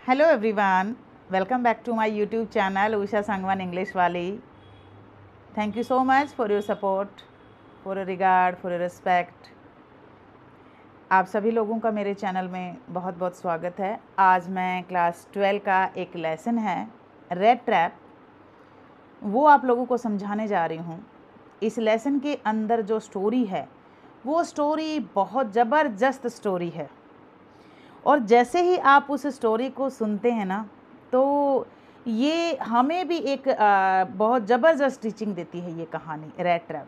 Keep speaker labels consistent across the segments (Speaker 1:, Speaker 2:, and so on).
Speaker 1: Hello everyone, welcome back to my YouTube channel Usha Sangwan English Wali. Thank you so much for your support, for your regard, for your respect. आप सभी लोगों का मेरे channel में बहुत बहुत स्वागत है। आज मैं क्लास 12 का एक लेसन है रेड ट्रैप, वो आप लोगों को समझाने जा रही हूँ। इस लेसन के अंदर जो स्टोरी है वो स्टोरी बहुत ज़बरदस्त स्टोरी है, और जैसे ही आप उस स्टोरी को सुनते हैं ना तो ये हमें भी एक बहुत ज़बरदस्त टीचिंग देती है ये कहानी रेड ट्रैप।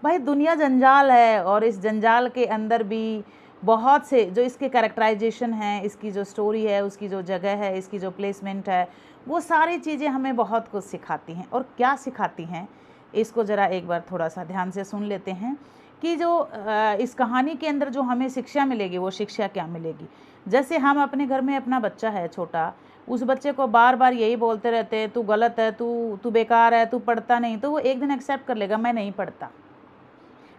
Speaker 1: भाई दुनिया जंजाल है, और इस जंजाल के अंदर भी बहुत से जो इसके कैरेक्टराइजेशन हैं, इसकी जो स्टोरी है, उसकी जो जगह है, इसकी जो प्लेसमेंट है, वो सारी चीज़ें हमें बहुत कुछ सिखाती हैं। और क्या सिखाती हैं इसको ज़रा एक बार थोड़ा सा ध्यान से सुन लेते हैं कि जो इस कहानी के अंदर जो हमें शिक्षा मिलेगी वो शिक्षा क्या मिलेगी। जैसे हम अपने घर में अपना बच्चा है छोटा, उस बच्चे को बार बार यही बोलते रहते हैं तू गलत है, तू बेकार है, तू पढ़ता नहीं, तो वो एक दिन एक्सेप्ट कर लेगा मैं नहीं पढ़ता।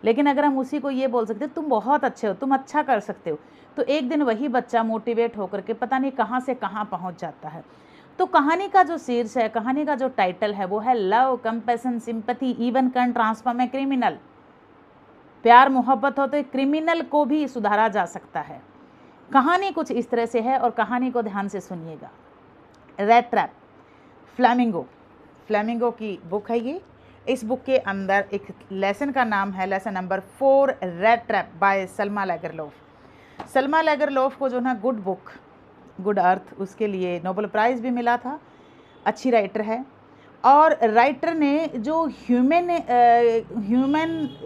Speaker 1: लेकिन अगर हम उसी को ये बोल सकते तुम बहुत अच्छे हो, तुम अच्छा कर सकते हो, तो एक दिन वही बच्चा मोटिवेट होकर के पता नहीं कहाँ से कहाँ पहुँच जाता है। तो कहानी का जो शीर्ष है, कहानी का जो टाइटल है वो है love compassion sympathy even can transform a criminal. प्यार मोहब्बत हो तो क्रिमिनल को भी सुधारा जा सकता है। कहानी कुछ इस तरह से है, और कहानी को ध्यान से सुनिएगा। रेड ट्रैप, फ्लेमिंगो की बुक है ये। इस बुक के अंदर एक लेसन का नाम है, lesson number 4 rat trap by Selma Lagerlof. Selma Lagerlof को जो ना गुड बुक गुड अर्थ, उसके लिए नोबेल प्राइज़ भी मिला था। अच्छी राइटर है, और राइटर ने जो ह्यूमन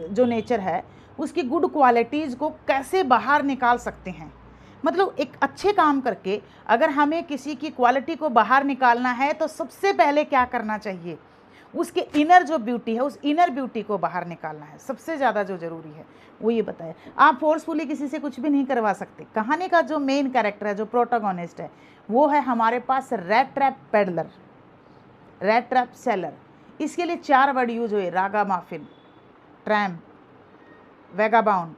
Speaker 1: जो नेचर है उसकी गुड क्वालिटीज़ को कैसे बाहर निकाल सकते हैं, मतलब एक अच्छे काम करके अगर हमें किसी की क्वालिटी को बाहर निकालना है तो सबसे पहले क्या करना चाहिए, उसके इनर जो ब्यूटी है उस इनर ब्यूटी को बाहर निकालना है। सबसे ज़्यादा जो ज़रूरी है वो ये बताया। आप फोर्सफुली किसी से कुछ भी नहीं करवा सकते। कहानी का जो मेन कैरेक्टर है, जो प्रोटोगोनिस्ट है, वो है हमारे पास rat trap peddler, rat trap seller. इसके लिए 4 वर्ड यूज हुए, रागा माफिन, ट्रैम्प, वेगाबाउंड,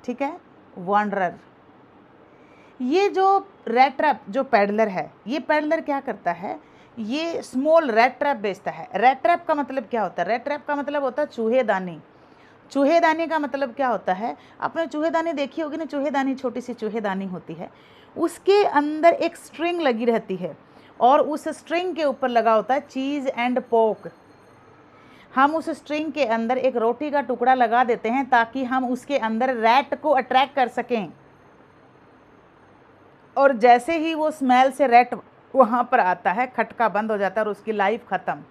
Speaker 1: ठीक है, वॉन्डरर। ये जो रेड ट्रैप जो पेडलर है, ये पेडलर क्या करता है, ये स्मॉल रेड ट्रैप बेचता है। रेड ट्रैप का मतलब क्या होता है? रेड ट्रैप का मतलब होता है चूहेदानी। चूहेदानी का मतलब क्या होता है? आपने चूहेदानी देखी होगी ना, चूहेदानी छोटी सी चूहेदानी होती है, उसके अंदर एक स्ट्रिंग लगी रहती है, और उस स्ट्रिंग के ऊपर लगा होता है चीज़ एंड पोक। हम उस स्ट्रिंग के अंदर एक रोटी का टुकड़ा लगा देते हैं ताकि हम उसके अंदर रैट को अट्रैक्ट कर सकें, और जैसे ही वो स्मेल से रैट वहाँ पर आता है, खटका बंद हो जाता है और उसकी लाइफ ख़त्म।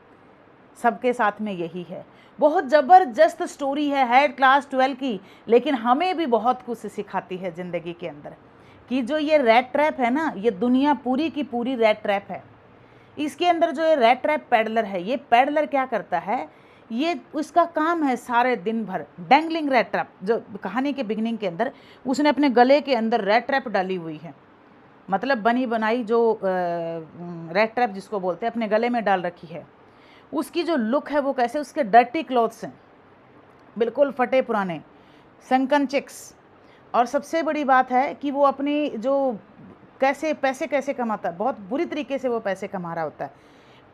Speaker 1: सबके साथ में यही है। बहुत ज़बरदस्त स्टोरी है क्लास 12 की, लेकिन हमें भी बहुत कुछ सिखाती है ज़िंदगी के अंदर कि जो ये रेड ट्रैप है ना, ये दुनिया पूरी की पूरी रेड ट्रैप है। इसके अंदर जो ये रेड ट्रैप पेडलर है, ये पेडलर क्या करता है, ये उसका काम है सारे दिन भर डैंगलिंग रेड ट्रैप। जो कहानी के बिगनिंग के अंदर उसने अपने गले के अंदर रेड ट्रैप डाली हुई है, मतलब बनी बनाई जो रेड ट्रैप जिसको बोलते हैं, अपने गले में डाल रखी है। उसकी जो लुक है वो कैसे, उसके डर्टी क्लॉथ्स हैं, बिल्कुल फटे पुराने संकन चिक्स। और सबसे बड़ी बात है कि वो अपनी जो कैसे कमाता है, बहुत बुरी तरीके से वो पैसे कमा रहा होता है।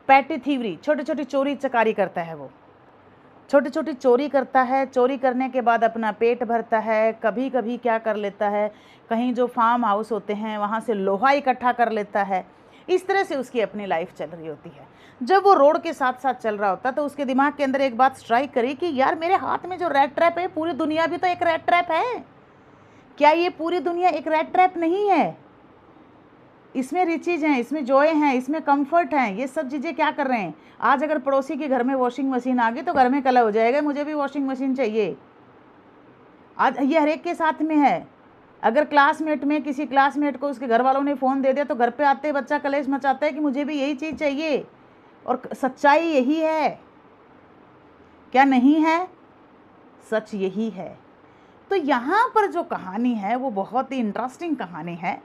Speaker 1: पैटी थीवरी, छोटी छोटी चोरी चकारी करता है, वो छोटी छोटी चोरी करता है। चोरी करने के बाद अपना पेट भरता है। कभी कभी क्या कर लेता है, कहीं जो फार्म हाउस होते हैं वहाँ से लोहा इकट्ठा कर लेता है। इस तरह से उसकी अपनी लाइफ चल रही होती है। जब वो रोड के साथ साथ चल रहा होता है तो उसके दिमाग के अंदर एक बात स्ट्राइक करी कि यार मेरे हाथ में जो रेड ट्रैप है, पूरी दुनिया भी तो एक रेड ट्रैप है। क्या ये पूरी दुनिया एक रेड ट्रैप नहीं है? इसमें रिचीज हैं, इसमें जॉय हैं, इसमें कंफर्ट हैं। ये सब चीज़ें क्या कर रहे हैं, आज अगर पड़ोसी के घर में वॉशिंग मशीन आ गई तो घर में कलह हो जाएगा, मुझे भी वॉशिंग मशीन चाहिए। आज ये हर एक के साथ में है। अगर क्लासमेट में किसी क्लासमेट को उसके घर वालों ने फ़ोन दे दिया तो घर पे आते बच्चा कलेश मचाता है कि मुझे भी यही चीज़ चाहिए, और सच्चाई यही है, क्या नहीं है? सच यही है। तो यहाँ पर जो कहानी है वो बहुत ही इंटरेस्टिंग कहानी है।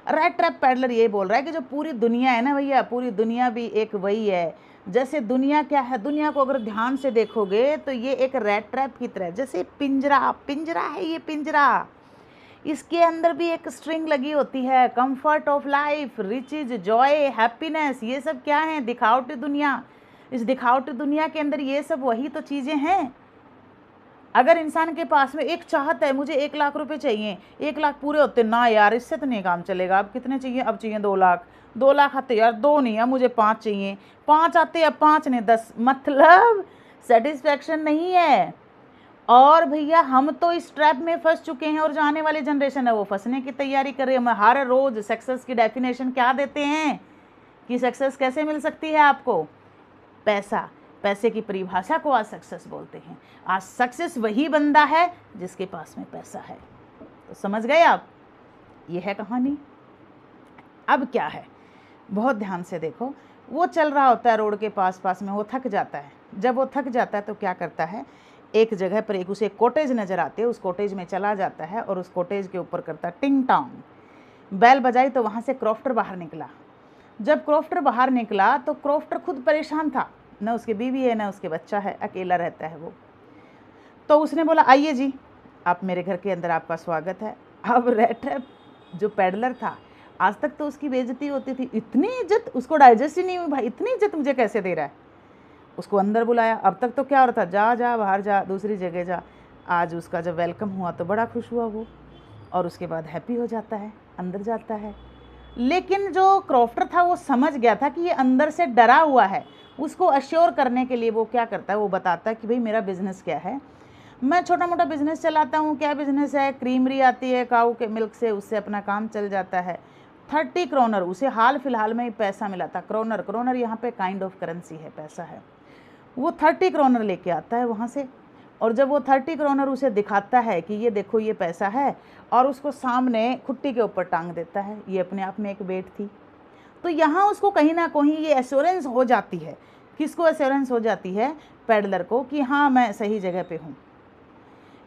Speaker 1: रेड ट्रैप पेडलर ये बोल रहा है कि जो पूरी दुनिया है ना भैया, पूरी दुनिया भी एक वही है। जैसे दुनिया क्या है, दुनिया को अगर ध्यान से देखोगे तो ये एक रेड ट्रैप की तरह, जैसे पिंजरा है, ये पिंजरा इसके अंदर भी एक स्ट्रिंग लगी होती है, comfort of life, riches, joy, happiness. ये सब क्या है? दिखावटी दुनिया। इस दिखावटी दुनिया के अंदर ये सब वही तो चीज़ें हैं। अगर इंसान के पास में एक चाहत है, मुझे 1 लाख रुपए चाहिए, 1 लाख पूरे होते ना यार, इससे तो नहीं काम चलेगा, अब कितने चाहिए? अब चाहिए 2 लाख। 2 लाख आते यार, 2 नहीं है, मुझे 5 चाहिए, 5 आते अब 5 नहीं 10, मतलब सेटिस्फैक्शन नहीं है। और भैया हम तो इस ट्रैप में फंस चुके हैं, और जो आने वाली जनरेशन है वो फंसने की तैयारी कर रही है। हम हर रोज सक्सेस की डेफिनेशन क्या देते हैं कि सक्सेस कैसे मिल सकती है आपको? पैसा, पैसे की परिभाषा को आज सक्सेस बोलते हैं। आज सक्सेस वही बंदा है जिसके पास में पैसा है। तो समझ गए आप? ये है कहानी। अब क्या है, बहुत ध्यान से देखो। वो चल रहा होता है रोड के पास पास में, वो थक जाता है। जब वो थक जाता है तो क्या करता है, एक जगह पर एक उसे कॉटेज नज़र आती है, उस कॉटेज में चला जाता है और उस कॉटेज के ऊपर करता टिंग टॉन्ग, बैल बजाई तो वहाँ से क्रॉफ्टर बाहर निकला। जब क्रॉफ्टर बाहर निकला तो क्रॉफ्टर खुद परेशान था, न उसकी बीवी है न उसके बच्चा है, अकेला रहता है वो। तो उसने बोला आइए जी, आप मेरे घर के अंदर, आपका स्वागत है। अब रेट जो पैडलर था, आज तक तो उसकी बेइज्जती होती थी, इतनी इज्जत उसको डाइजेस्ट ही नहीं हुई, भाई इतनी इज्जत मुझे कैसे दे रहा है। उसको अंदर बुलाया। अब तक तो क्या हो रहा था, जा जा बाहर जा, दूसरी जगह जा। आज उसका जब वेलकम हुआ तो बड़ा खुश हुआ वो, और उसके बाद हैप्पी हो जाता है, अंदर जाता है। लेकिन जो क्रॉफ्टर था वो समझ गया था कि ये अंदर से डरा हुआ है। उसको अश्योर करने के लिए वो क्या करता है, वो बताता है कि भाई मेरा बिजनेस क्या है, मैं छोटा मोटा बिजनेस चलाता हूँ। क्या बिजनेस है? क्रीमरी आती है काऊ के मिल्क से, उससे अपना काम चल जाता है। 30 क्रोनर उसे हाल फिलहाल में ही पैसा मिला था। क्रोनर, क्रोनर यहाँ पे काइंड ऑफ करेंसी है, पैसा है। वो 30 क्रोनर लेके आता है वहाँ से, और जब वो 30 क्रोनर उसे दिखाता है कि ये देखो ये पैसा है, और उसको सामने खुट्टी के ऊपर टांग देता है, ये अपने आप में एक वेट थी। तो यहाँ उसको कहीं ना कहीं ये एश्योरेंस हो जाती है। किसको एश्योरेंस हो जाती है? पैडलर को, कि हाँ मैं सही जगह पे हूँ।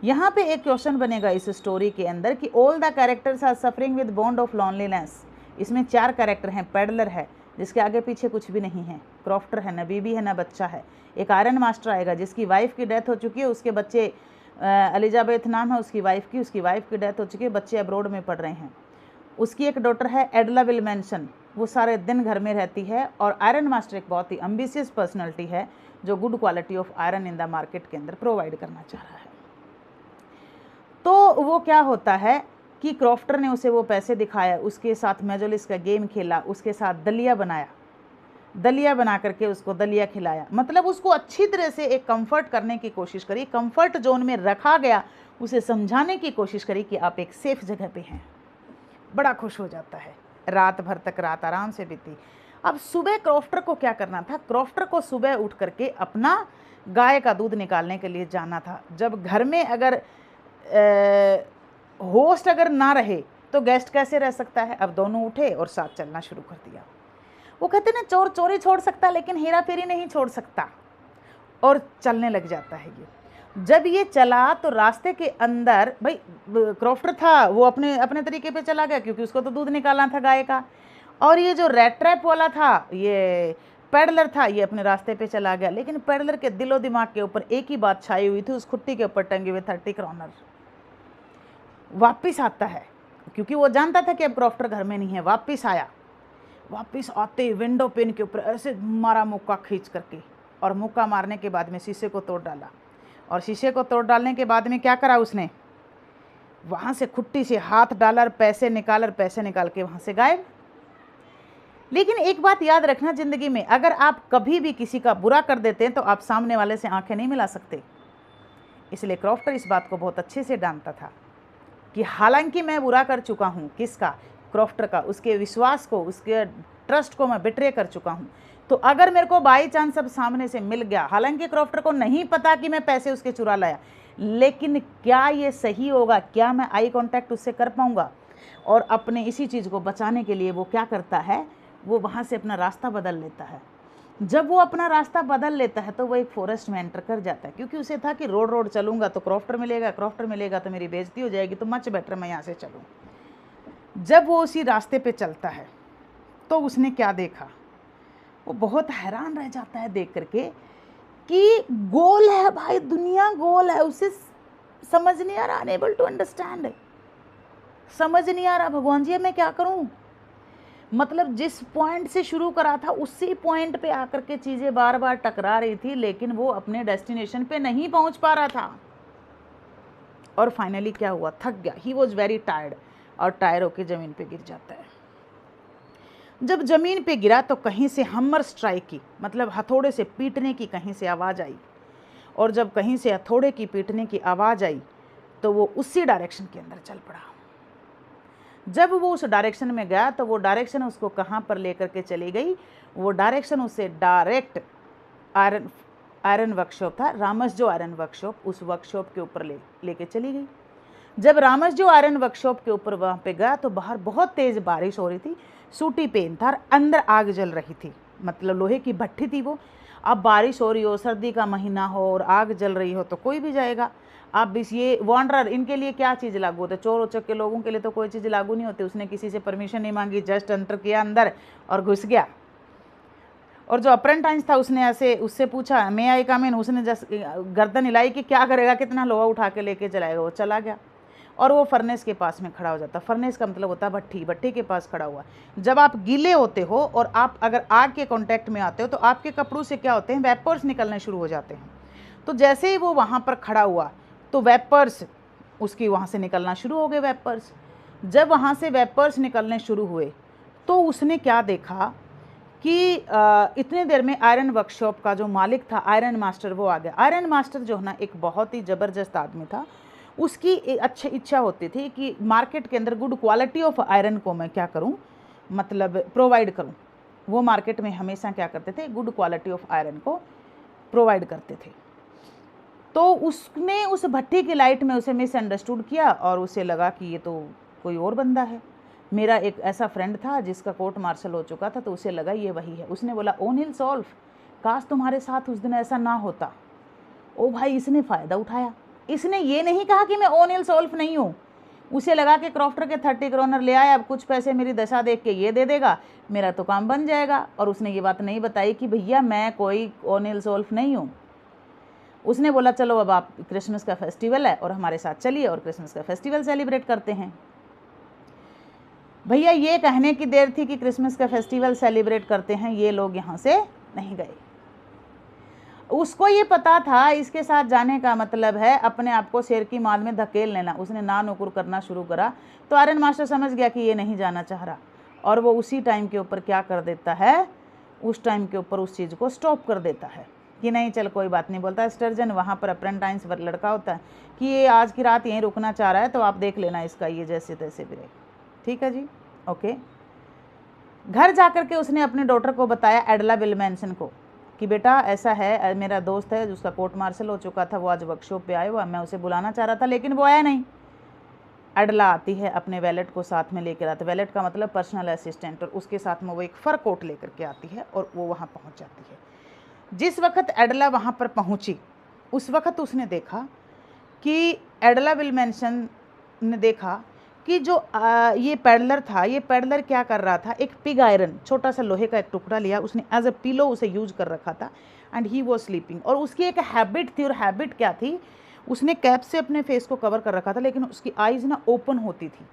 Speaker 1: यहाँ पे एक क्वेश्चन बनेगा इस स्टोरी के अंदर कि all the characters are suffering with bond of loneliness. इसमें 4 कैरेक्टर हैं। पैडलर है जिसके आगे पीछे कुछ भी नहीं है, क्रॉफ्टर है, न बीबी है न बच्चा है, एक आयरन मास्टर आएगा जिसकी वाइफ की डेथ हो चुकी है, उसके बच्चे, एलिजाबेथ नाम है उसकी वाइफ की, उसकी वाइफ की डेथ हो चुकी है, बच्चे अब्रोड में पढ़ रहे हैं। उसकी एक डॉटर है एडला विलमेंशन, वो सारे दिन घर में रहती है। और आयरन मास्टर एक बहुत ही एम्बिशियस पर्सनैलिटी है जो good quality of iron in the market के अंदर प्रोवाइड करना चाह रहा है। तो वो क्या होता है कि क्रॉफ्टर ने उसे वो पैसे दिखाया, उसके साथ मेजोलिस का गेम खेला, उसके साथ दलिया बनाया, दलिया बना करके उसको दलिया खिलाया, मतलब उसको अच्छी तरह से एक कंफर्ट करने की कोशिश करी, कंफर्ट जोन में रखा गया, उसे समझाने की कोशिश करी कि आप एक सेफ जगह पे हैं। बड़ा खुश हो जाता है। रात भर तक रात आराम से बीती। अब सुबह क्रॉफ्टर को क्या करना था? क्रॉफ्टर को सुबह उठ करके अपना गाय का दूध निकालने के लिए जाना था। जब घर में अगर होस्ट अगर ना रहे तो गेस्ट कैसे रह सकता है? अब दोनों उठे और साथ चलना शुरू कर दिया। वो कहते ना, चोर चोरी छोड़ सकता लेकिन हेरा फेरी नहीं छोड़ सकता, और चलने लग जाता है ये। जब ये चला तो रास्ते के अंदर, भाई क्रॉफ्टर था वो अपने अपने तरीके पे चला गया क्योंकि उसको तो दूध निकालना था गाय का, और ये जो रेड ट्रैप वाला था, ये पैडलर था, ये अपने रास्ते पे चला गया। लेकिन पैडलर के दिलो दिमाग के ऊपर एक ही बात छाई हुई थी, उस खुट्टी के ऊपर टंगे हुए 30 क्रोनर। वापिस आता है क्योंकि वो जानता था कि अब क्रॉफ्टर घर में नहीं है। वापिस आया, वापिस आते ही विंडो पेन के ऊपर ऐसे मारा मुक्का खींच करके, और मुक्का मारने के बाद में शीशे को तोड़ डाला। और शीशे को तोड़ डालने के बाद में क्या करा उसने? वहाँ से खुट्टी से हाथ डाला और पैसे निकाल के वहाँ से गायब। लेकिन एक बात याद रखना ज़िंदगी में, अगर आप कभी भी किसी का बुरा कर देते हैं तो आप सामने वाले से आंखें नहीं मिला सकते। इसलिए क्रॉफ्टर इस बात को बहुत अच्छे से जानता था कि हालांकि मैं बुरा कर चुका हूँ, किसका? क्रॉफ्टर का, उसके विश्वास को, उसके ट्रस्ट को मैं बिट्रे कर चुका हूँ। तो अगर मेरे को बाई चांस सब सामने से मिल गया, हालांकि क्रॉफ्टर को नहीं पता कि मैं पैसे उसके चुरा लाया, लेकिन क्या ये सही होगा? क्या मैं आई कांटेक्ट उससे कर पाऊँगा? और अपने इसी चीज़ को बचाने के लिए वो क्या करता है, वो वहाँ से अपना रास्ता बदल लेता है। जब वो अपना रास्ता बदल लेता है तो वो एक फॉरेस्ट में एंटर कर जाता है, क्योंकि उसे था कि रोड चलूँगा तो क्रॉफ्टर मिलेगा, क्रॉफ्टर मिलेगा तो मेरी बेइज्जती हो जाएगी, तो मच बेटर मैं यहाँ से चलूँ। जब वो उसी रास्ते पे चलता है तो उसने क्या देखा? वो बहुत हैरान रह जाता है देख करके कि गोल है भाई, दुनिया गोल है, उसे समझ नहीं आ रहा, अनएबल टू अंडरस्टैंड। समझ नहीं आ रहा भगवान जी अब मैं क्या करूं। मतलब जिस पॉइंट से शुरू करा था उसी पॉइंट पे आकर के चीज़ें बार बार टकरा रही थी, लेकिन वो अपने डेस्टिनेशन पे नहीं पहुंच पा रहा था। और फाइनली क्या हुआ, थक गया, ही वॉज वेरी टायर्ड, और टायर होके ज़मीन पे गिर जाता है। जब ज़मीन पे गिरा तो कहीं से हम्मर स्ट्राइक की, मतलब हथौड़े से पीटने की कहीं से आवाज़ आई, और जब कहीं से हथौड़े की पीटने की आवाज़ आई तो वो उसी डायरेक्शन के अंदर चल पड़ा। जब वो उस डायरेक्शन में गया तो वो डायरेक्शन उसको कहाँ पर लेकर के चली गई, वो डायरेक्शन उसे डायरेक्ट आयरन वर्कशॉप था, रामसजो आयरन वर्कशॉप, उस वर्कशॉप के ऊपर लेके चली गई। जब रामसजो आयरन वर्कशॉप के ऊपर वहाँ पे गया तो बाहर बहुत तेज़ बारिश हो रही थी, सूटी पेन था, अंदर आग जल रही थी, मतलब लोहे की भट्टी थी वो। अब बारिश हो रही हो, सर्दी का महीना हो और आग जल रही हो तो कोई भी जाएगा। अब इस ये वॉन्डरर, इनके लिए क्या चीज़ लागू होती है, चोर उचक के लोगों के लिए तो कोई चीज़ लागू नहीं होती। उसने किसी से परमिशन नहीं मांगी, जस्ट एंटर किया अंदर और घुस गया। और जो अप्रेंटाइज था उसने ऐसे उससे पूछा मैं आई कम इन, उसने जस्ट गर्दन हिलाई कि क्या करेगा, कितना लोहा उठा के लेके चलाएगा, वो चला गया। और वो फर्नेस के पास में खड़ा हो जाता। फर्नेस का मतलब होता है भट्ठी, भट्ठी के पास खड़ा हुआ। जब आप गीले होते हो और आप अगर आग के कांटेक्ट में आते हो तो आपके कपड़ों से क्या होते हैं, वेपर्स निकलने शुरू हो जाते हैं। तो जैसे ही वो वहाँ पर खड़ा हुआ तो वेपर्स उसकी वहाँ से निकलना शुरू हो गए वेपर्स। जब वहाँ से वेपर्स निकलने शुरू हुए तो उसने क्या देखा कि इतने देर में आयरन वर्कशॉप का जो मालिक था, आयरन मास्टर, वो आ गया। आयरन मास्टर जो है ना एक बहुत ही ज़बरदस्त आदमी था। उसकी अच्छी इच्छा होती थी कि मार्केट के अंदर गुड क्वालिटी ऑफ आयरन को मैं क्या करूं, मतलब प्रोवाइड करूं। वो मार्केट में हमेशा क्या करते थे, गुड क्वालिटी ऑफ आयरन को प्रोवाइड करते थे। तो उसने उस भट्टी की लाइट में उसे मिसअंडरस्टूड किया और उसे लगा कि ये तो कोई और बंदा है। मेरा एक ऐसा फ्रेंड था जिसका कोर्ट मार्शल हो चुका था, तो उसे लगा ये वही है। उसने बोला ओनिल सॉल्फ, काश तुम्हारे साथ उस दिन ऐसा ना होता। ओ भाई, इसने फ़ायदा उठाया। इसने ये नहीं कहा कि मैं ओनिल सॉल्फ नहीं हूँ। उसे लगा कि क्रॉफ्टर के 30 करोनर ले आया, अब कुछ पैसे मेरी दशा देख के ये दे देगा, मेरा तो काम बन जाएगा। और उसने ये बात नहीं बताई कि भैया मैं कोई ओनिल सॉल्फ नहीं हूँ। उसने बोला चलो अब आप, क्रिसमस का फेस्टिवल है और हमारे साथ चलिए और क्रिसमस का फेस्टिवल सेलिब्रेट करते हैं। भैया ये कहने की देर थी कि क्रिसमस का फेस्टिवल सेलिब्रेट करते हैं, ये लोग यहाँ से नहीं गए। उसको ये पता था इसके साथ जाने का मतलब है अपने आप को शेर की माल में धकेल लेना। उसने ना नुकुर करना शुरू करा तो आयरन मास्टर समझ गया कि ये नहीं जाना चाह रहा, और वो उसी टाइम के ऊपर क्या कर देता है, उस टाइम के ऊपर उस चीज़ को स्टॉप कर देता है कि नहीं चल कोई बात नहीं। बोलता है स्टर्जन, वहाँ पर अप्रेंटाइज लड़का होता है, कि ये आज की रात यहीं रुकना चाह रहा है तो आप देख लेना इसका ये जैसे तैसे भी रहे। ठीक है जी, ओके। घर जाकर के उसने अपने डॉटर को बताया, एडला विल्मेंसन को, कि बेटा ऐसा है, मेरा दोस्त है जिसका कोर्ट मार्शल हो चुका था, वो आज वर्कशॉप पे आया हुआ, मैं उसे बुलाना चाह रहा था लेकिन वो आया नहीं। एडला आती है, अपने वैलेट को साथ में लेकर आती है, वैलेट का मतलब पर्सनल असिस्टेंट, और उसके साथ में वो एक फर कोट लेकर के आती है और वो वहाँ पहुँच जाती है। जिस वक्त एडला वहाँ पर पहुँची उस वक्त उसने देखा कि एडला विल्मेंसन ने देखा कि जो ये पैडलर था, ये पैडलर क्या कर रहा था, एक पिग आयरन, छोटा सा लोहे का एक टुकड़ा लिया उसने, एज अ पिलो उसे यूज कर रखा था, एंड ही वॉज स्लीपिंग। और उसकी एक हैबिट थी, और हैबिट क्या थी, उसने कैप से अपने फेस को कवर कर रखा था, लेकिन उसकी आईज ना ओपन होती थी।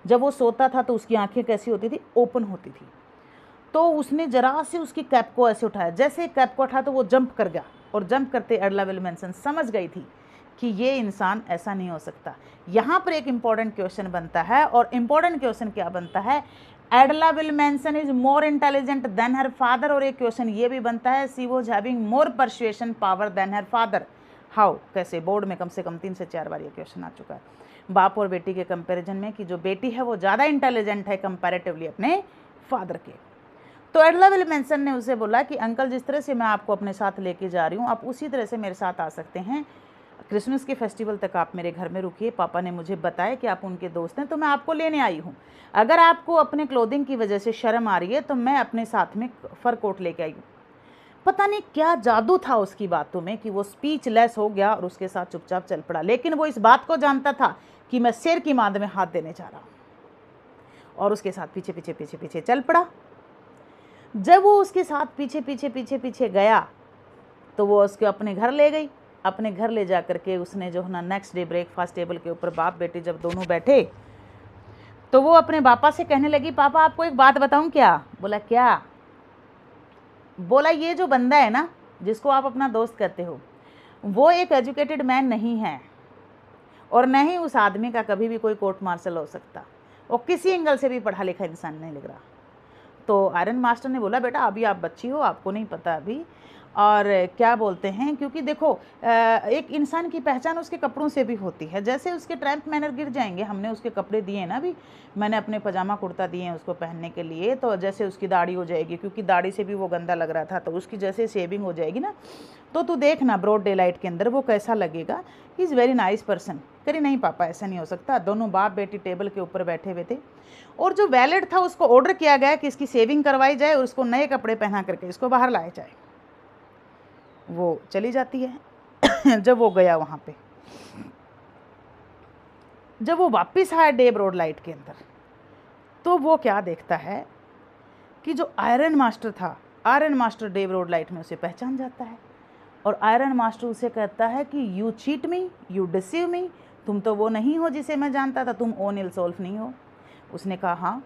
Speaker 1: जब वो सोता था तो उसकी आंखें कैसी होती थी, ओपन होती थी। तो उसने जरा से उसकी कैप को ऐसे उठाया, जैसे कैप को उठाया तो वो जंप कर गया, और जंप करते एडला विल्मेंसन समझ गई थी कि ये इंसान ऐसा नहीं हो सकता। यहाँ पर एक इम्पॉर्टेंट क्वेश्चन बनता है, और इम्पॉर्टेंट क्वेश्चन क्या बनता है, Edla Willmansson is more intelligent than her father, और एक क्वेश्चन ये भी बनता है, she was having more persuasion power than her father. How, कैसे? बोर्ड में कम से कम 3 से 4 बार ये क्वेश्चन आ चुका है, बाप और बेटी के कंपेरिजन में, कि जो बेटी है वो ज़्यादा इंटेलिजेंट है कंपैरेटिवली अपने फादर के। तो एडला विल्मेंसन ने उसे बोला कि अंकल, जिस तरह से मैं आपको अपने साथ लेके जा रही हूँ, आप उसी तरह से मेरे साथ आ सकते हैं, क्रिसमस के फेस्टिवल तक आप मेरे घर में रुकिए, पापा ने मुझे बताया कि आप उनके दोस्त हैं तो मैं आपको लेने आई हूँ। अगर आपको अपने क्लोथिंग की वजह से शर्म आ रही है तो मैं अपने साथ में फर कोट लेके आई हूँ। पता नहीं क्या जादू था उसकी बातों में कि वो स्पीचलेस हो गया और उसके साथ चुपचाप चल पड़ा, लेकिन वो इस बात को जानता था कि मैं शेर की मांद में हाथ देने जा रहा हूँ, और उसके साथ पीछे पीछे पीछे पीछे चल पड़ा। जब वो उसके साथ पीछे पीछे पीछे पीछे गया तो वो उसके अपने घर ले गई। अपने घर ले जा कर के उसने जो है ना, नेक्स्ट डे ब्रेकफास्ट टेबल के ऊपर बाप बेटी जब दोनों बैठे तो वो अपने पापा से कहने लगी, पापा आपको एक बात बताऊं क्या? बोला क्या? बोला ये जो बंदा है ना, जिसको आप अपना दोस्त कहते हो, वो एक एजुकेटेड मैन नहीं है, और न ही उस आदमी का कभी भी कोई कोर्ट मार्शल हो सकता, और किसी एंगल से भी पढ़ा लिखा इंसान नहीं लग रहा। तो आयरन मास्टर ने बोला, बेटा अभी आप बच्ची हो, आपको नहीं पता अभी, और क्या बोलते हैं, क्योंकि देखो एक इंसान की पहचान उसके कपड़ों से भी होती है। जैसे उसके ट्रैम्प मैनर गिर जाएंगे, हमने उसके कपड़े दिए ना, अभी मैंने अपने पजामा कुर्ता दिए हैं उसको पहनने के लिए, तो जैसे उसकी दाढ़ी हो जाएगी, क्योंकि दाढ़ी से भी वो गंदा लग रहा था, तो उसकी जैसे शेविंग हो जाएगी ना, तो तू देखना ब्रॉड डे लाइट के अंदर वो कैसा लगेगा। He is very nice person. करी नहीं पापा, ऐसा नहीं हो सकता। दोनों बाप बेटी टेबल के ऊपर बैठे हुए थे, और जो वैलेट था उसको ऑर्डर किया गया कि इसकी शेविंग करवाई जाए और उसको नए कपड़े पहना करके इसको बाहर लाया जाए। वो चली जाती है। जब वो गया वहाँ पे, जब वो वापस आया डे ब्रॉड लाइट के अंदर, तो वो क्या देखता है कि जो आयरन मास्टर था, iron master day broad light में उसे पहचान जाता है, और आयरन मास्टर उसे कहता है कि you cheat me, you deceive me, तुम तो वो नहीं हो जिसे मैं जानता था, तुम ओनिल सोल्फ नहीं हो। उसने कहा हाँ।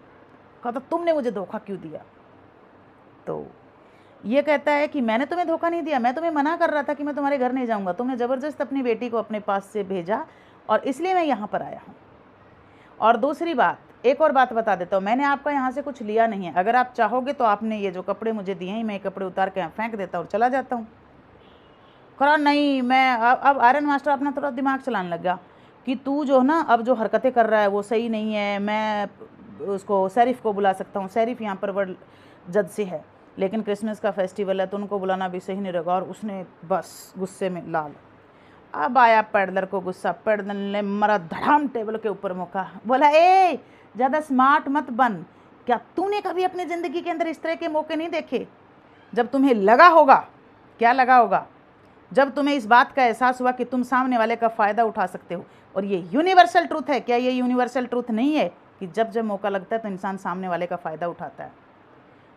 Speaker 1: कहा तो तुमने मुझे धोखा क्यों दिया? तो ये कहता है कि मैंने तुम्हें धोखा नहीं दिया, मैं तुम्हें मना कर रहा था कि मैं तुम्हारे घर नहीं जाऊंगा, तुमने ज़बरदस्त अपनी बेटी को अपने पास से भेजा, और इसलिए मैं यहाँ पर आया हूँ। और दूसरी बात, एक और बात बता देता हूँ, मैंने आपका यहाँ से कुछ लिया नहीं है। अगर आप चाहोगे तो आपने ये जो कपड़े मुझे दिए हैं, मैं ये कपड़े उतार के फेंक देता हूँ, चला जाता हूँ। कहा नहीं, मैं अब आयरन मास्टर अपना थोड़ा दिमाग चलाने लग गया कि तू जो ना अब जो हरकतें कर रहा है वो सही नहीं है, मैं उसको शेरिफ को बुला सकता हूँ, शेरिफ यहाँ पर वर्ड जज से है, लेकिन क्रिसमस का फेस्टिवल है तो उनको बुलाना भी सही नहीं रहेगा। और उसने बस गुस्से में लाल। अब आया पैडलर को गुस्सा, पैडलर ने मरा धड़ाम टेबल के ऊपर मुका, बोला ए ज़्यादा स्मार्ट मत बन, क्या तूने कभी अपनी ज़िंदगी के अंदर इस तरह के मौके नहीं देखे? जब तुम्हें लगा होगा, क्या लगा होगा, जब तुम्हें इस बात का एहसास हुआ कि तुम सामने वाले का फ़ायदा उठा सकते हो, और ये यूनिवर्सल ट्रूथ है। क्या ये यूनिवर्सल ट्रूथ नहीं है कि जब जब मौका लगता है तो इंसान सामने वाले का फ़ायदा उठाता है?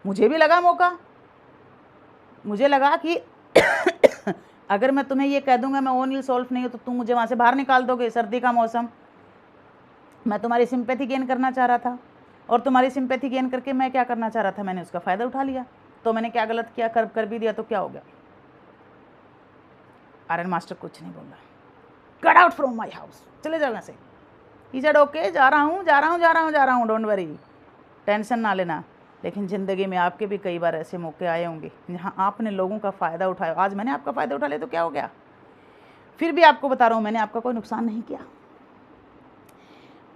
Speaker 1: मुझे भी लगा मौका, मुझे लगा कि अगर मैं तुम्हें ये कह दूंगा मैं ओनिल सोल्फ नहीं हूँ तो तुम मुझे वहाँ से बाहर निकाल दोगे, सर्दी का मौसम। मैं तुम्हारी सिंपैथी गेन करना चाह रहा था, और तुम्हारी सिंपैथी गेन करके मैं क्या करना चाह रहा था, मैंने उसका फ़ायदा उठा लिया। तो मैंने क्या गलत किया? कर भी दिया तो क्या हो गया? आयरन मास्टर कुछ नहीं बोला। Get out from my house, चले जाओ यहाँ से। ही सेड ओके, जा रहा हूँ, डोंट वरी, टेंशन ना लेना। लेकिन ज़िंदगी में आपके भी कई बार ऐसे मौके आए होंगे जहाँ आपने लोगों का फ़ायदा उठाया। आज मैंने आपका फ़ायदा उठा लिया तो क्या हो गया? फिर भी आपको बता रहा हूँ, मैंने आपका कोई नुकसान नहीं किया।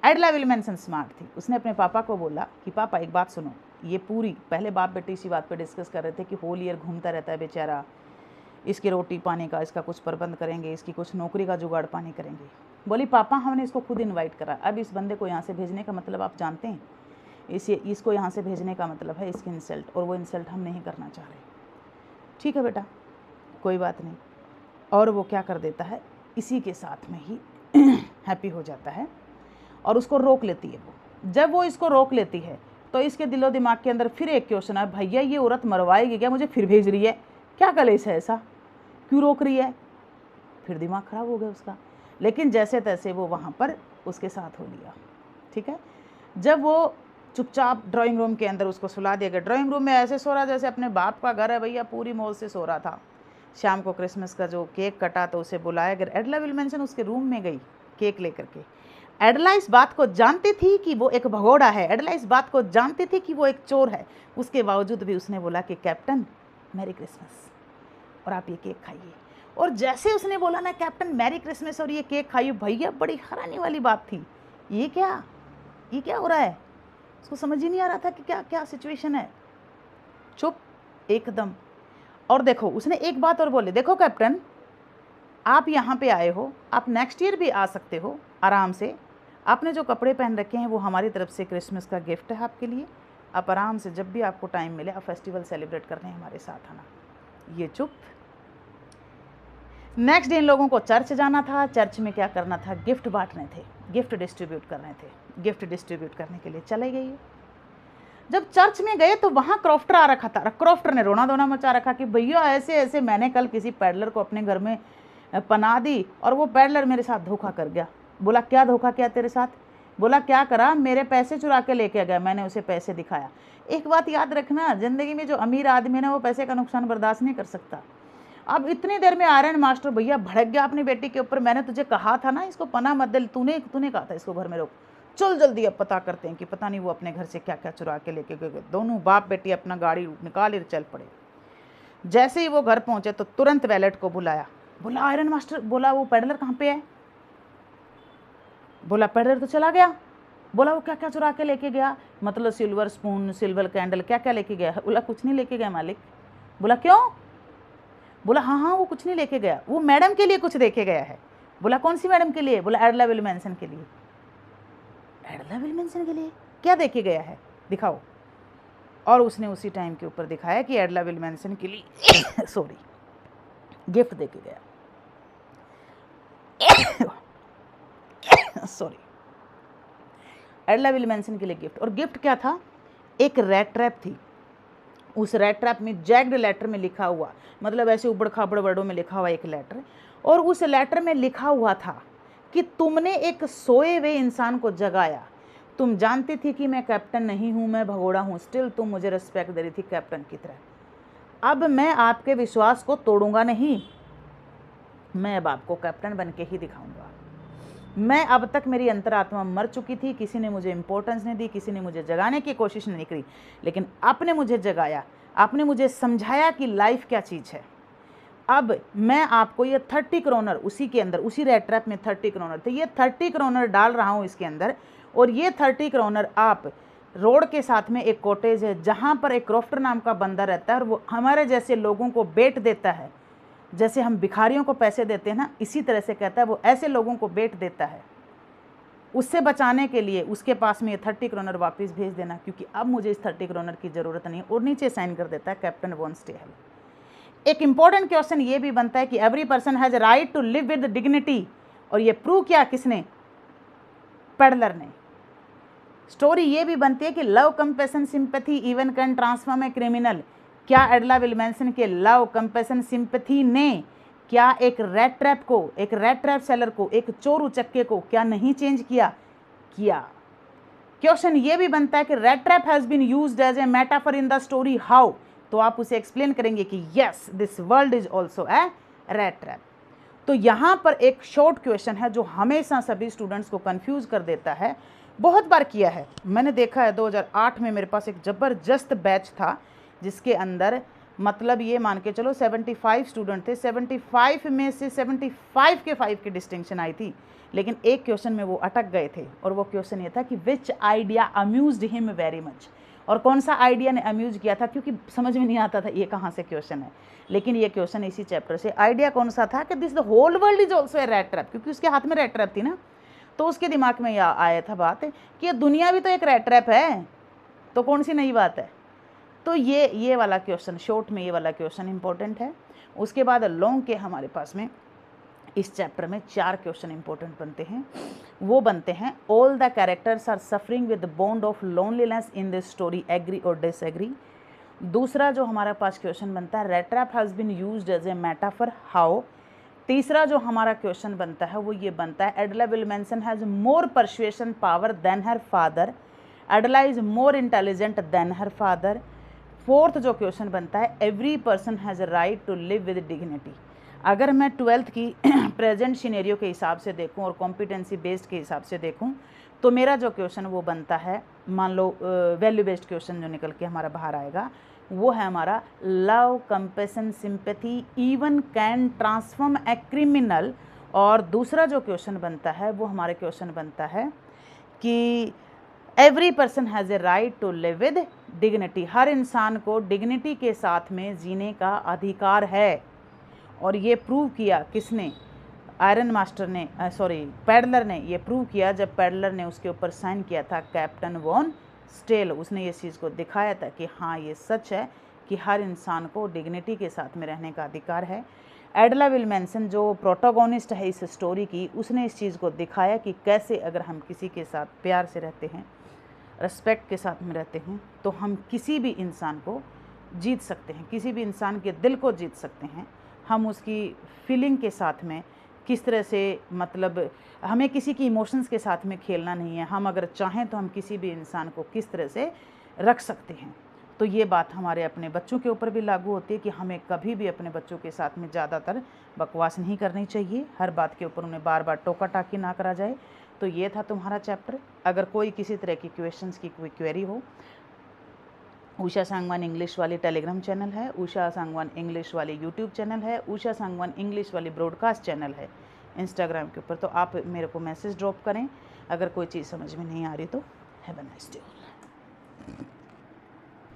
Speaker 1: एडला विल्मनसन स्मार्ट थी। उसने अपने पापा को बोला कि पापा एक बात सुनो, ये पूरी पहले बाप बेटी इसी बात पे डिस्कस कर रहे थे कि होल ईयर घूमता रहता है बेचारा, इसकी रोटी पानी का इसका कुछ प्रबंध करेंगे, इसकी कुछ नौकरी का जुगाड़ पानी करेंगे। बोली पापा हमने इसको खुद इनवाइट करा, अब इस बंदे को यहाँ से भेजने का मतलब आप जानते हैं, इसको यहाँ से भेजने का मतलब है इसकी इंसल्ट, और वो इंसल्ट हम नहीं करना चाह रहे। ठीक है बेटा, कोई बात नहीं। और वो क्या कर देता है, इसी के साथ में ही हैप्पी हो जाता है और उसको रोक लेती है वो। जब वो इसको रोक लेती है तो इसके दिलो दिमाग के अंदर फिर एक क्वेश्चन है, भैया ये औरत मरवाएगी क्या, मुझे फिर भेज रही है, क्या कलेश है ऐसा, क्यों रोक रही है? फिर दिमाग खराब हो गया उसका। लेकिन जैसे तैसे वो वहाँ पर उसके साथ हो लिया। ठीक है, जब वो चुपचाप ड्राइंग रूम के अंदर उसको सुला दिया गया। ड्राइंग रूम में ऐसे सो रहा जैसे अपने बाप का घर है भैया, पूरी मौज से सो रहा था। शाम को क्रिसमस का जो केक कटा तो उसे बुलाया गया। एडला विल्मनसन उसके रूम में गई केक लेकर के। एडला इस बात को जानती थी कि वो एक भगोड़ा है, एडला इस बात को जानती थी कि वो एक चोर है, उसके बावजूद भी उसने बोला कि कैप्टन मैरी क्रिसमस और आप ये केक खाइए। और जैसे उसने बोला ना कैप्टन मैरी क्रिसमस और ये केक खाइए, भैया बड़ी हैरानी वाली बात थी, ये क्या हो रहा है? उसको समझ ही नहीं आ रहा था कि क्या क्या सिचुएशन है। चुप एकदम। और देखो उसने एक बात और बोली, देखो कैप्टन आप यहाँ पे आए हो, आप नेक्स्ट ईयर भी आ सकते हो आराम से, आपने जो कपड़े पहन रखे हैं वो हमारी तरफ से क्रिसमस का गिफ्ट है आपके लिए, आप आराम से जब भी आपको टाइम मिले आप फेस्टिवल सेलिब्रेट करने हमारे साथ आना। ये चुप। नेक्स्ट डे इन लोगों को चर्च जाना था। चर्च में क्या करना था, गिफ्ट बांटने थे, गिफ्ट डिस्ट्रीब्यूट करने थे। गिफ्ट डिस्ट्रीब्यूट करने के लिए चले गई। जब चर्च में गए तो वहाँ क्रॉफ्टर आ रखा था। क्रॉफ्टर ने रोना धोना मचा रखा कि भैया ऐसे ऐसे मैंने कल किसी पैडलर को अपने घर में पनाह दी और वो पैडलर मेरे साथ धोखा कर गया। बोला क्या धोखा किया तेरे साथ? बोला क्या करा, मेरे पैसे चुरा के लेके गया, मैंने उसे पैसे दिखाया। एक बात याद रखना, ज़िंदगी में जो अमीर आदमी है ना वो पैसे का नुकसान बर्दाश्त नहीं कर सकता। अब इतनी देर में आर्यन मास्टर भैया भड़क गया अपनी बेटी के ऊपर, मैंने तुझे कहा था ना इसको पना मत दे, तूने कहा था इसको घर में रोक, चल जल्दी अब पता करते हैं कि पता नहीं वो अपने घर से क्या क्या चुरा के लेके गए। दोनों बाप बेटी अपना गाड़ी निकाल चल पड़े। जैसे ही वो घर पहुंचे तो तुरंत वैलेट को बुलाया। बोला आयरन मास्टर, बोला वो पेडलर कहाँ पे है? बोला पेडलर तो चला गया। बोला वो क्या क्या चुरा के लेके गया? मतलब सिल्वर स्पून, सिल्वर कैंडल, क्या क्या लेके गया? बोला कुछ नहीं लेके गया मालिक। बोला क्यों? बोला हाँ वो कुछ नहीं लेके गया, वो मैडम के लिए कुछ लेके गया है। बोला कौन सी मैडम के लिए? बोला एडला विल्मनसन के लिए। एडला विल्मनसन के लिए क्या देके गया है, दिखाओ। और उसने उसी टाइम के ऊपर दिखाया कि एडला विल्मनसन के लिए सॉरी गिफ्ट देके गया। सॉरी, एडला विल्मनसन के लिए गिफ्ट। और गिफ्ट क्या था? एक रेड ट्रैप थी। उस रेड ट्रैप में जैग्ड लेटर में लिखा हुआ, मतलब ऐसे उबड़ खाबड़ वर्डों में लिखा हुआ एक लेटर, और उस लेटर में लिखा हुआ था कि तुमने एक सोए हुए इंसान को जगाया, तुम जानती थी कि मैं कैप्टन नहीं हूँ, मैं भगोड़ा हूँ, स्टिल तुम मुझे रिस्पेक्ट दे रही थी कैप्टन की तरह। अब मैं आपके विश्वास को तोड़ूंगा नहीं, मैं अब आपको कैप्टन बन के ही दिखाऊंगा। मैं अब तक मेरी अंतरात्मा मर चुकी थी, किसी ने मुझे इंपॉर्टेंस नहीं दी, किसी ने मुझे जगाने की कोशिश नहीं करी, लेकिन आपने मुझे जगाया, आपने मुझे समझाया कि लाइफ क्या चीज़ है। अब मैं आपको ये 30 करोनर, उसी के अंदर, उसी रेड ट्रैप में 30 करोनर थे, ये 30 करोनर डाल रहा हूँ इसके अंदर। और ये 30 करोनर आप रोड के साथ में एक कॉटेज है जहाँ पर एक क्रॉफ्टर नाम का बंदा रहता है, और वो हमारे जैसे लोगों को बेट देता है, जैसे हम भिखारियों को पैसे देते हैं ना, इसी तरह से कहता है वो ऐसे लोगों को बेट देता है। उससे बचाने के लिए उसके पास में ये 30 करोनर वापस भेज देना, क्योंकि अब मुझे इस 30 करोनर की ज़रूरत नहीं। और नीचे साइन कर देता है कैप्टन वॉन स्टेहल। एक इंपॉर्टेंट क्वेश्चन ये भी बनता है कि every person has right to live with dignity, और ये प्रूव किया किसने? पेडलर ने। स्टोरी ये भी बनती है कि love, compassion, sympathy even can transform a criminal. क्या एडला विल्मनसन के लव, कंपैशन, सिंपैथी ने क्या एक रेड ट्रैप को, एक रेड ट्रैप सेलर को, एक चोर उचक्के को क्या नहीं चेंज किया? किया। क्वेश्चन ये भी बनता है कि red trap has been used as a metaphor in the story, how? तो आप उसे एक्सप्लेन करेंगे कि yes this world is also a red trap. तो यहाँ पर एक शॉर्ट क्वेश्चन है जो हमेशा सभी स्टूडेंट्स को कंफ्यूज कर देता है। बहुत बार किया है मैंने, देखा है। 2008 में मेरे पास एक ज़बरदस्त बैच था जिसके अंदर, मतलब ये मान के चलो 75 स्टूडेंट थे, 75 में से 75 के 5 की डिस्टिंक्शन आई थी, लेकिन एक क्वेश्चन में वो अटक गए थे। और वो क्वेश्चन ये था कि विच idea amused him very much. और कौन सा आइडिया ने अम्यूज किया था, क्योंकि समझ में नहीं आता था ये कहाँ से क्वेश्चन है, लेकिन ये क्वेश्चन इसी चैप्टर से। आइडिया कौन सा था कि this the whole world is also a red trap, क्योंकि उसके हाथ में रेड ट्रैप थी ना, तो उसके दिमाग में यह आया था बात कि ये दुनिया भी तो एक रेड ट्रैप है, तो कौन सी नई बात है। तो ये वाला क्वेश्चन, शॉर्ट में ये वाला क्वेश्चन इंपॉर्टेंट है। उसके बाद लॉन्ग के हमारे पास में इस चैप्टर में 4 क्वेश्चन इंपॉर्टेंट बनते हैं। वो बनते हैं all the characters are suffering with the bond of loneliness in this story, agree और डिसएग्री। दूसरा जो हमारे पास क्वेश्चन बनता है, red trap has been used as a metaphor, how. तीसरा जो हमारा क्वेश्चन बनता है वो ये बनता है, Edla Willmansson has more persuasion power than her father, Edla is more intelligent than her father. Fourth जो क्वेश्चन बनता है, every person has a right to live with dignity. अगर मैं 12th की प्रेजेंट सिनेरियो के हिसाब से देखूं और कॉम्पिटेंसी बेस्ड के हिसाब से देखूं, तो मेरा जो क्वेश्चन वो बनता है, मान लो वैल्यू बेस्ड क्वेश्चन जो निकल के हमारा बाहर आएगा वो है हमारा love, compassion, sympathy even can transform a criminal. और दूसरा जो क्वेश्चन बनता है वो हमारे क्वेश्चन बनता है कि every person has a right to live with dignity. हर इंसान को डिग्निटी के साथ में जीने का अधिकार है। और ये प्रूव किया किसने? आयरन मास्टर ने, पेडलर ने ये प्रूव किया जब पेडलर ने उसके ऊपर साइन किया था, कैप्टन वॉन स्टेल। उसने ये चीज़ को दिखाया था कि हाँ ये सच है कि हर इंसान को डिग्निटी के साथ में रहने का अधिकार है। एडला विल्मनसन जो प्रोटोगोनिस्ट है इस स्टोरी की, उसने इस चीज़ को दिखाया कि कैसे अगर हम किसी के साथ प्यार से रहते हैं, रिस्पेक्ट के साथ में रहते हैं, तो हम किसी भी इंसान को जीत सकते हैं, किसी भी इंसान के दिल को जीत सकते हैं। हम उसकी फीलिंग के साथ में किस तरह से, मतलब हमें किसी की इमोशंस के साथ में खेलना नहीं है। हम अगर चाहें तो हम किसी भी इंसान को किस तरह से रख सकते हैं। तो ये बात हमारे अपने बच्चों के ऊपर भी लागू होती है कि हमें कभी भी अपने बच्चों के साथ में ज़्यादातर बकवास नहीं करनी चाहिए, हर बात के ऊपर उन्हें बार बार टोका टाकी ना करा जाए। तो ये था तुम्हारा चैप्टर। अगर कोई किसी तरह की क्वेश्चंस की कोई क्वेरी हो, उषा सांगवान इंग्लिश वाली टेलीग्राम चैनल है, उषा सांगवान इंग्लिश वाली यूट्यूब चैनल है, उषा सांगवान इंग्लिश वाली ब्रॉडकास्ट चैनल है इंस्टाग्राम के ऊपर। तो आप मेरे को मैसेज ड्रॉप करें अगर कोई चीज़ समझ में नहीं आ रही तो। Have a nice day.